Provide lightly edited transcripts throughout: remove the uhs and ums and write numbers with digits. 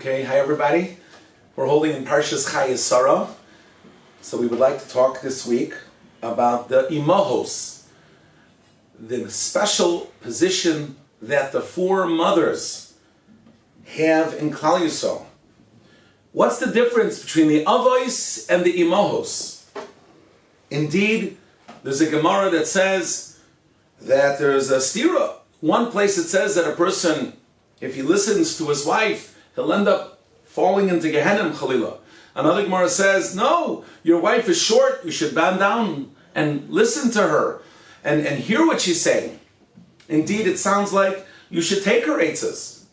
Okay, hi everybody. We're holding in Parshas Chayei Sarah. So we would like to talk this week about the imahos, the special position that the four mothers have in Klal Yisrael. What's the difference between the avos and the imahos? Indeed, there's a Gemara that says that there's a stira. One place it says that a person, if he listens to his wife, he'll end up falling into Gehenna, Chalila. Another Gemara says, no, your wife is short, you should bend down and listen to her and hear what she's saying. Indeed, it sounds like you should take her eitzes.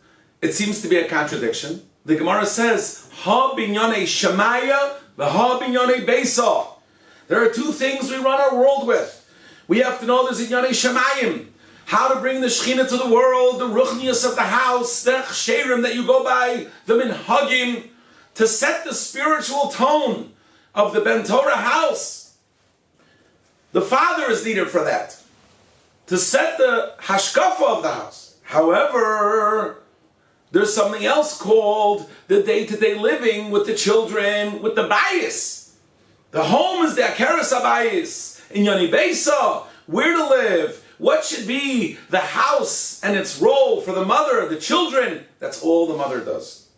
It seems to be a contradiction. The Gemara says, Ha binyane shamaya, v'ha binyane beisa. There are two things we run our world with. We have to know there's inyane shamayim, how to bring the Shekhinah to the world, the ruchnius of the house, the chsherim that you go by, the minhagim, to set the spiritual tone of the Ben Torah house. The father is needed for that, to set the hashkafa of the house. However, there's something else called the day-to-day living with the children, with the bayis. The home is the akeres habayis, in Yoni Beisa, where to live, what should be the house and its role for the mother, the children. That's all the mother does.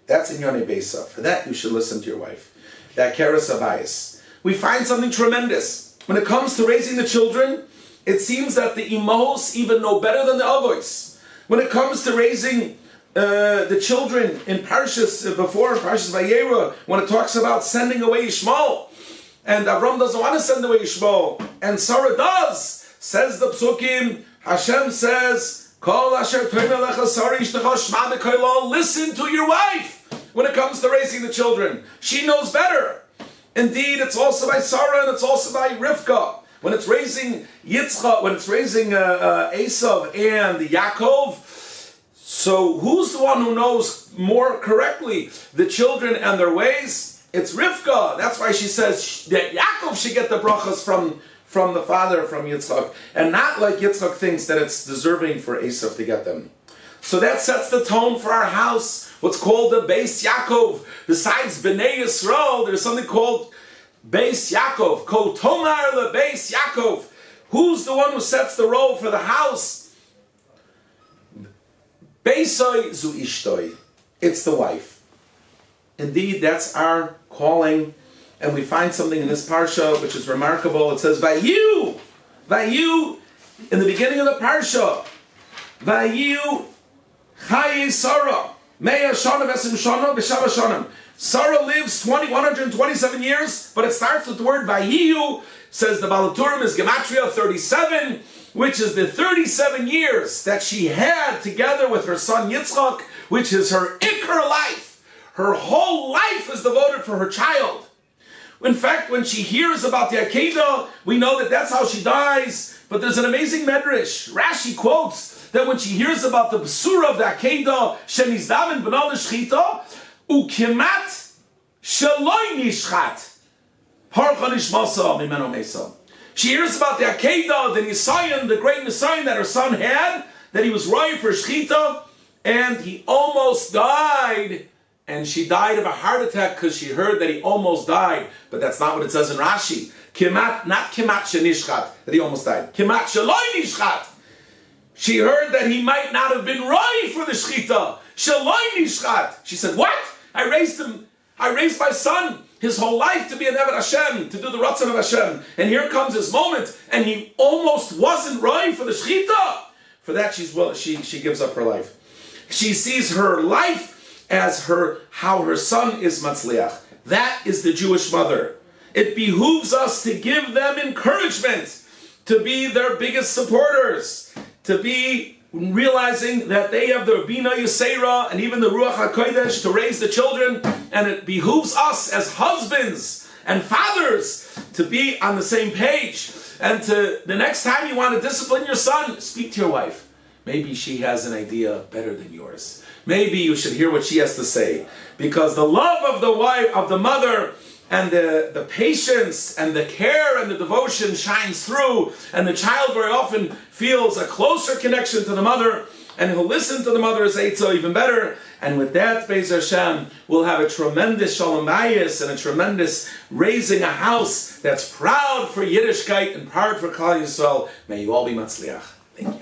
That's in Yoni Beisa. For that, you should listen to your wife. The akeres habayis. We find something tremendous. When it comes to raising the children, it seems that the imahos even know better than the avos. When it comes to raising the children in Parshas, before in Parshas Vayera, when it talks about sending away Yishmael, and Avram doesn't want to send away Yishmael, and Sarah does, says the Psukim, Hashem says, Kol asher toimeh lecha Sarah ishtecha shma b'koilo, listen to your wife when it comes to raising the children. She knows better. Indeed, it's also by Sarah and it's also by Rivka. When it's raising Yitzchak, when it's raising Esav and Yaakov, so who's the one who knows more correctly the children and their ways? It's Rivka. That's why she says that Yaakov should get the brachas from the father, from Yitzchak, and not like Yitzchak thinks that it's deserving for Esav to get them. So that sets the tone for our house, what's called the Beis Yaakov. Besides Bnei Yisrael, there's something called Beis Yaakov, Ko Tomar le Beis Yaakov. Who's the one who sets the role for the house? Beisoi zu ishtoi. It's the wife. Indeed, that's our calling. And we find something in this parsha which is remarkable. It says, Vayu, in the beginning of the parsha, Vayu Chayei Sarah, Me'ah Shana V'esim Shana B'Shava Shanim. Sarah lives 127 years, but it starts with the word Vayu. Says the Balaturim is Gematria 37, which is the 37 years that she had together with her son Yitzchak, which is her ikar life. Her whole life is devoted for her child. In fact, when she hears about the Akedah, we know that that's how she dies. But there's an amazing medrash. Rashi quotes that when she hears about the Besura of the Akedah, Shenizdaven B'nal Shchita, Ukimat Shaloi Nishchat, Parcha Nishmasa Mimeno Mesa. She hears about the Akedah, the Nisayan, the great Nisayan that her son had, that he was ripe for Shchita, and he almost died. And she died of a heart attack because she heard that he almost died. But that's not what it says in Rashi. Kimat, not kimat shenishchat, that he almost died. Kimat shaloi nishchat. She heard that he might not have been right for the shchita. Shaloi nishchat. She said, what? I raised my son his whole life to be an Eved Hashem, to do the Ratzon of Hashem. And here comes his moment, and he almost wasn't right for the shchita. For that, she gives up her life. She sees her life as how her son is matzliach. That is the Jewish mother. It behooves us to give them encouragement, to be their biggest supporters, to be realizing that they have the Bina Yisera and even the Ruach HaKodesh to raise the children, and it behooves us as husbands and fathers to be on the same page. And to the next time you want to discipline your son, speak to your wife. Maybe she has an idea better than yours. Maybe you should hear what she has to say. Because the love of the wife, of the mother, and the patience and the care and the devotion shines through, and the child very often feels a closer connection to the mother and he'll listen to the mother's Eitzah even better. And with that, Be'ez Hashem, we'll have a tremendous Shalom Bayis and a tremendous raising a house that's proud for Yiddishkeit and proud for Klal Yisrael. May you all be Matzliach. Thank you.